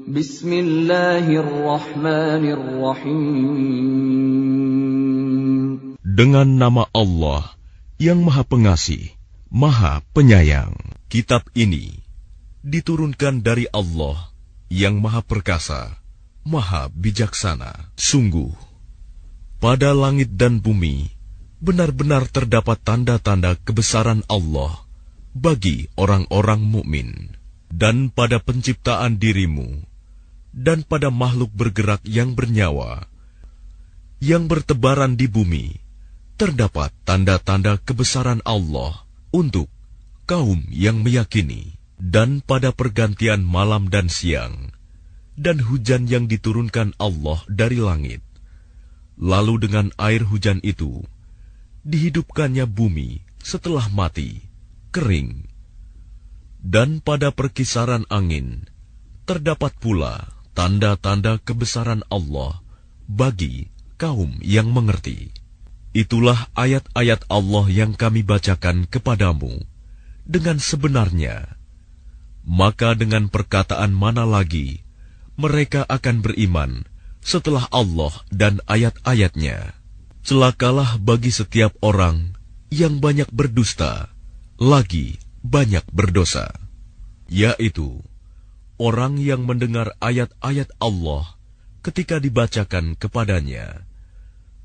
Bismillahirrahmanirrahim. Dengan nama Allah yang Maha Pengasih, Maha Penyayang. Kitab ini diturunkan dari Allah yang Maha Perkasa, Maha Bijaksana. Sungguh, pada langit dan bumi benar-benar terdapat tanda-tanda kebesaran Allah bagi orang-orang mukmin. Dan pada penciptaan dirimu, dan pada makhluk bergerak yang bernyawa, yang bertebaran di bumi, terdapat tanda-tanda kebesaran Allah untuk kaum yang meyakini. Dan pada pergantian malam dan siang, dan hujan yang diturunkan Allah dari langit, lalu dengan air hujan itu, dihidupkannya bumi setelah mati, kering. Dan pada perkisaran angin, terdapat pula tanda-tanda kebesaran Allah bagi kaum yang mengerti. Itulah ayat-ayat Allah yang kami bacakan kepadamu dengan sebenarnya. Maka dengan perkataan mana lagi mereka akan beriman setelah Allah dan ayat-ayatnya? Celakalah bagi setiap orang yang banyak berdusta, lagi banyak berdosa, yaitu orang yang mendengar ayat-ayat Allah ketika dibacakan kepadanya,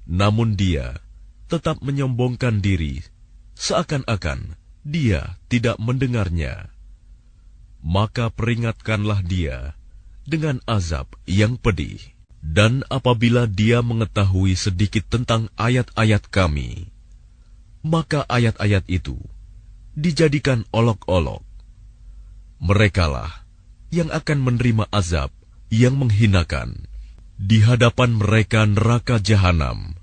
namun dia tetap menyombongkan diri seakan-akan dia tidak mendengarnya. Maka peringatkanlah dia dengan azab yang pedih. Dan apabila dia mengetahui sedikit tentang ayat-ayat kami, maka ayat-ayat itu dijadikan olok-olok. Merekalah yang akan menerima azab yang menghinakan. Di hadapan mereka neraka jahanam,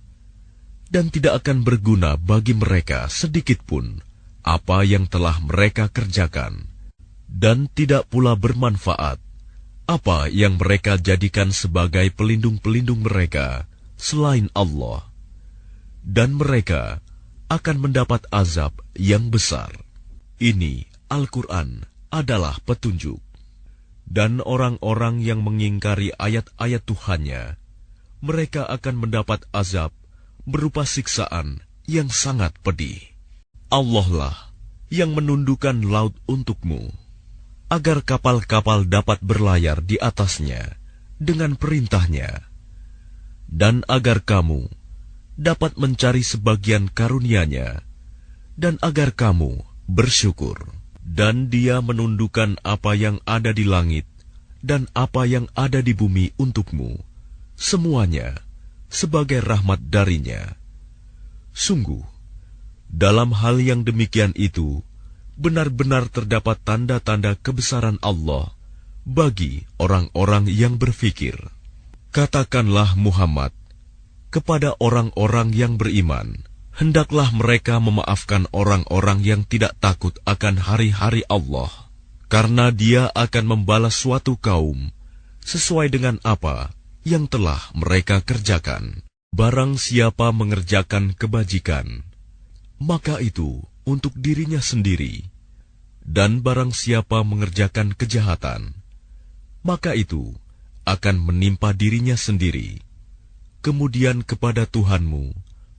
dan tidak akan berguna bagi mereka sedikitpun apa yang telah mereka kerjakan, dan tidak pula bermanfaat apa yang mereka jadikan sebagai pelindung-pelindung mereka selain Allah. Dan mereka akan mendapat azab yang besar. Ini Al-Quran adalah petunjuk. Dan orang-orang yang mengingkari ayat-ayat Tuhannya, mereka akan mendapat azab berupa siksaan yang sangat pedih. Allah lah yang menundukkan laut untukmu, agar kapal-kapal dapat berlayar di atasnya dengan perintahnya, dan agar kamu dapat mencari sebagian karunia-Nya, dan agar kamu bersyukur. Dan Dia menundukkan apa yang ada di langit dan apa yang ada di bumi untukmu, semuanya sebagai rahmat darinya. Sungguh, dalam hal yang demikian itu, benar-benar terdapat tanda-tanda kebesaran Allah bagi orang-orang yang berfikir. Katakanlah Muhammad kepada orang-orang yang beriman, hendaklah mereka memaafkan orang-orang yang tidak takut akan hari-hari Allah, karena Dia akan membalas suatu kaum sesuai dengan apa yang telah mereka kerjakan. Barang siapa mengerjakan kebajikan, maka itu untuk dirinya sendiri, dan barang siapa mengerjakan kejahatan, maka itu akan menimpa dirinya sendiri. Kemudian kepada Tuhanmu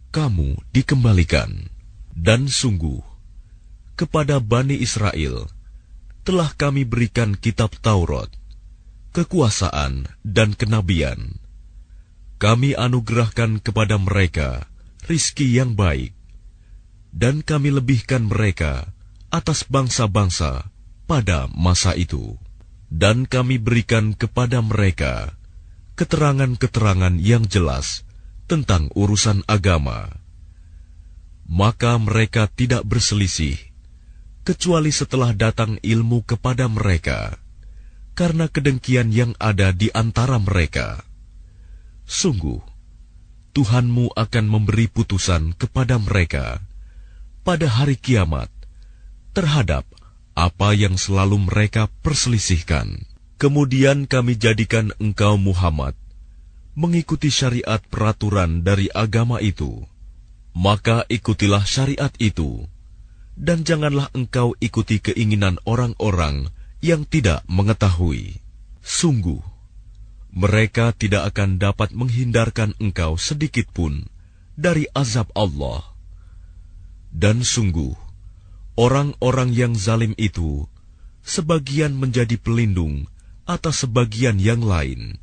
kamu dikembalikan. Dan sungguh, kepada Bani Israel telah kami berikan kitab Taurat, kekuasaan dan kenabian. Kami anugerahkan kepada mereka rizki yang baik, dan kami lebihkan mereka atas bangsa-bangsa pada masa itu. Dan kami berikan kepada mereka keterangan-keterangan yang jelas tentang urusan agama. Maka mereka tidak berselisih, kecuali setelah datang ilmu kepada mereka, karena kedengkian yang ada di antara mereka. Sungguh, Tuhanmu akan memberi putusan kepada mereka pada hari kiamat terhadap apa yang selalu mereka perselisihkan. Kemudian kami jadikan engkau Muhammad mengikuti syariat peraturan dari agama itu, maka ikutilah syariat itu, dan janganlah engkau ikuti keinginan orang-orang yang tidak mengetahui. Sungguh, mereka tidak akan dapat menghindarkan engkau sedikit pun dari azab Allah. Dan sungguh, orang-orang yang zalim itu sebagian menjadi pelindung atas sebagian yang lain,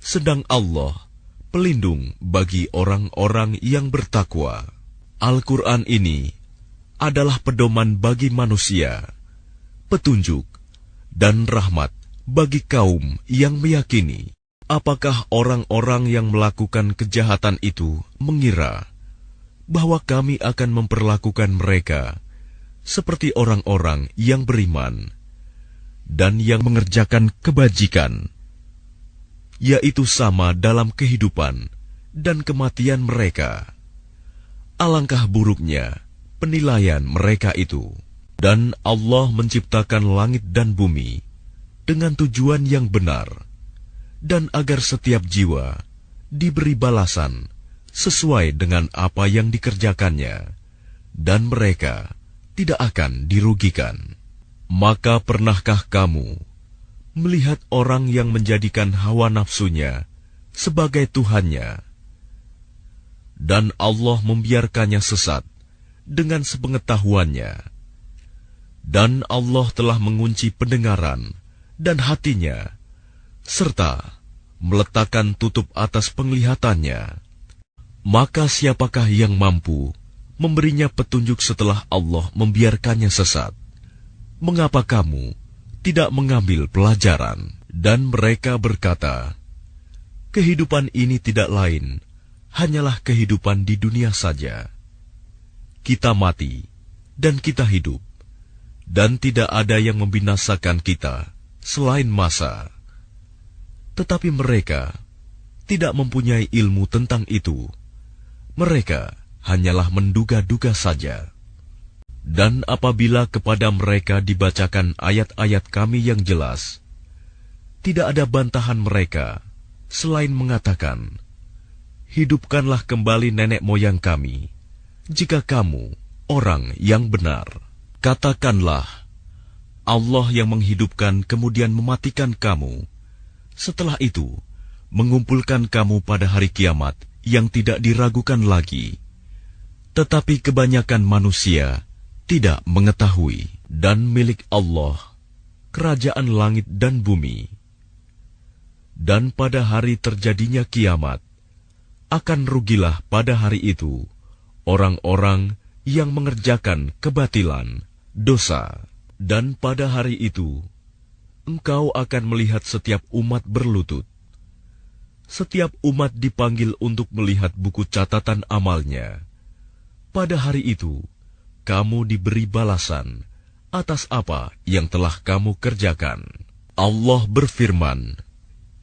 sedang Allah pelindung bagi orang-orang yang bertakwa. Al-Quran ini adalah pedoman bagi manusia, petunjuk dan rahmat bagi kaum yang meyakini. Apakah orang-orang yang melakukan kejahatan itu mengira bahwa kami akan memperlakukan mereka seperti orang-orang yang beriman dan yang mengerjakan kebajikan, yaitu sama dalam kehidupan dan kematian mereka? Alangkah buruknya penilaian mereka itu. Dan Allah menciptakan langit dan bumi dengan tujuan yang benar, dan agar setiap jiwa diberi balasan sesuai dengan apa yang dikerjakannya, dan mereka tidak akan dirugikan. Maka pernahkah kamu melihat orang yang menjadikan hawa nafsunya sebagai Tuhannya, dan Allah membiarkannya sesat dengan sepengetahuannya? Dan Allah telah mengunci pendengaran dan hatinya, serta meletakkan tutup atas penglihatannya. Maka siapakah yang mampu memberinya petunjuk setelah Allah membiarkannya sesat? Mengapa kamu tidak mengambil pelajaran? Dan mereka berkata, kehidupan ini tidak lain, hanyalah kehidupan di dunia saja. Kita mati dan kita hidup, dan tidak ada yang membinasakan kita selain masa. Tetapi mereka tidak mempunyai ilmu tentang itu. Mereka hanyalah menduga-duga saja. Dan apabila kepada mereka dibacakan ayat-ayat kami yang jelas, tidak ada bantahan mereka selain mengatakan, hidupkanlah kembali nenek moyang kami, jika kamu orang yang benar. Katakanlah, Allah yang menghidupkan kemudian mematikan kamu, setelah itu mengumpulkan kamu pada hari kiamat yang tidak diragukan lagi. Tetapi kebanyakan manusia tidak mengetahui. Dan milik Allah kerajaan langit dan bumi. Dan pada hari terjadinya kiamat, akan rugilah pada hari itu orang-orang yang mengerjakan kebatilan, dosa. Dan pada hari itu, engkau akan melihat setiap umat berlutut. Setiap umat dipanggil untuk melihat buku catatan amalnya. Pada hari itu, kamu diberi balasan atas apa yang telah kamu kerjakan. Allah berfirman,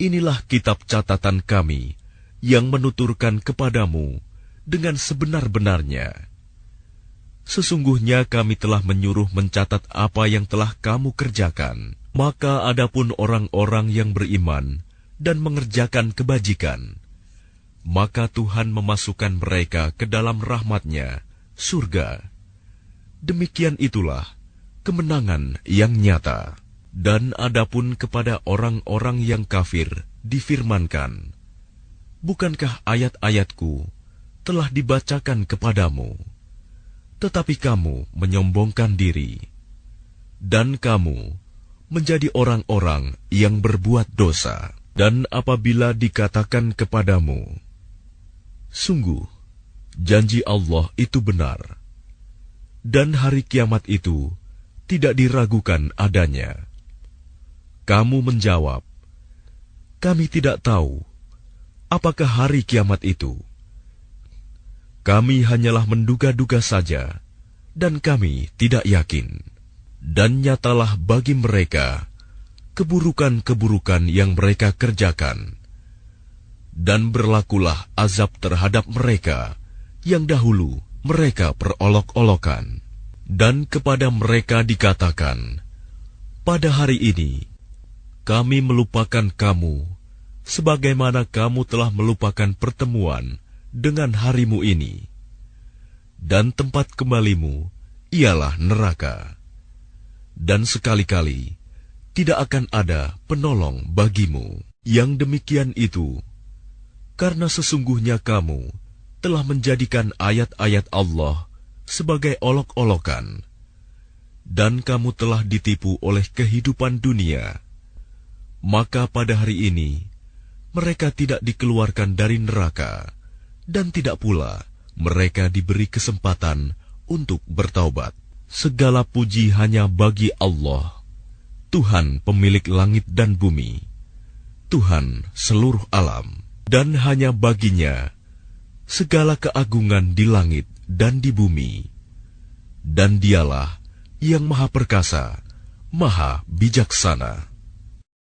inilah kitab catatan kami yang menuturkan kepadamu dengan sebenar-benarnya. Sesungguhnya kami telah menyuruh mencatat apa yang telah kamu kerjakan. Maka adapun orang-orang yang beriman dan mengerjakan kebajikan, maka Tuhan memasukkan mereka ke dalam rahmat-Nya, surga. Demikian itulah kemenangan yang nyata. Dan adapun kepada orang-orang yang kafir difirmankan, bukankah ayat-ayatku telah dibacakan kepadamu? Tetapi kamu menyombongkan diri, dan kamu menjadi orang-orang yang berbuat dosa. Dan apabila dikatakan kepadamu, sungguh, janji Allah itu benar, dan hari kiamat itu tidak diragukan adanya, kamu menjawab, kami tidak tahu apakah hari kiamat itu. Kami hanyalah menduga-duga saja, dan kami tidak yakin. Dan nyatalah bagi mereka keburukan-keburukan yang mereka kerjakan. Dan berlakulah azab terhadap mereka yang dahulu mereka perolok-olokan. Dan kepada mereka dikatakan, pada hari ini kami melupakan kamu, sebagaimana kamu telah melupakan pertemuan dengan harimu ini, dan tempat kembalimu ialah neraka. Dan sekali-kali tidak akan ada penolong bagimu. Yang demikian itu, karena sesungguhnya kamu telah menjadikan ayat-ayat Allah sebagai olok-olokan, dan kamu telah ditipu oleh kehidupan dunia. Maka pada hari ini, mereka tidak dikeluarkan dari neraka, dan tidak pula mereka diberi kesempatan untuk bertaubat. Segala puji hanya bagi Allah, Tuhan pemilik langit dan bumi, Tuhan seluruh alam, dan hanya baginya segala keagungan di langit dan di bumi. Dan dialah yang maha perkasa, maha bijaksana.